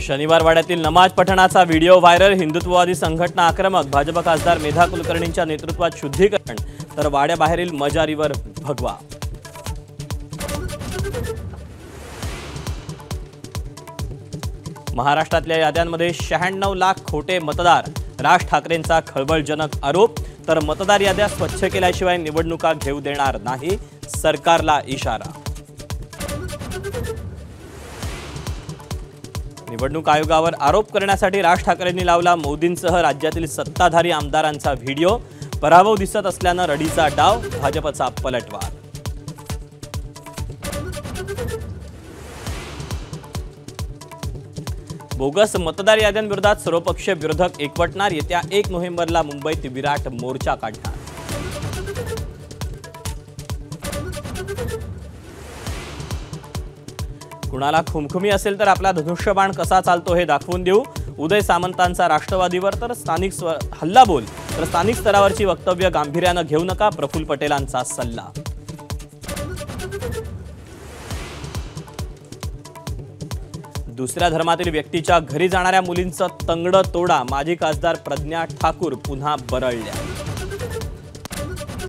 शनिवार वाड्यातील नमाज पठणाचा video viral. हिंदुत्ववादी संघटना आक्रमक। भाजप खासदार मेधा कुलकर्णींच्या नेतृत्वात शुद्धीकरण, तर वाड्याबाहेरील मजारीवर भगवा। महाराष्ट्रातल्या याद्यांमध्ये 96 लाख खोटे मतदार। राज ठाकरेंचा खळबळजनक आरोप। तर मतदार याद्या स्वच्छ केल्याशिवाय निवडणुका घेऊ देणार नाही, सरकारला इशारा। निवडणूक आयोगावर आरोप करण्यासाठी राज ठाकरेंनी लावला मोदींसह राज्यातील सत्ताधारी आमदारांचा व्हिडिओ। पराभव दिसत असल्यानं रडीचा डाव, भाजपचा पलटवार। बोगस मतदार याद्यांविरोधात सर्वपक्षीय विरोधक एकवटणार। येत्या 1 नोव्हेंबरला मुंबईत विराट मोर्चा काढणार। कुणाला खुमखुमी असेल तर आपला धनुष्यबाण कसा चालतो हे दाखवून देऊ। उदय सामंतांचा राष्ट्रवादीवर तर हल्लाबोल, तर स्थानिक स्तरावरची वक्तव्य गांभीर्यानं घेऊ नका, प्रफुल्ल पटेलांचा सल्ला। दुसऱ्या धर्मातील व्यक्तीच्या घरी जाणाऱ्या मुलींचं तंगडं तोडा। माजी खासदार प्रज्ञा ठाकूर पुन्हा बरळल्या।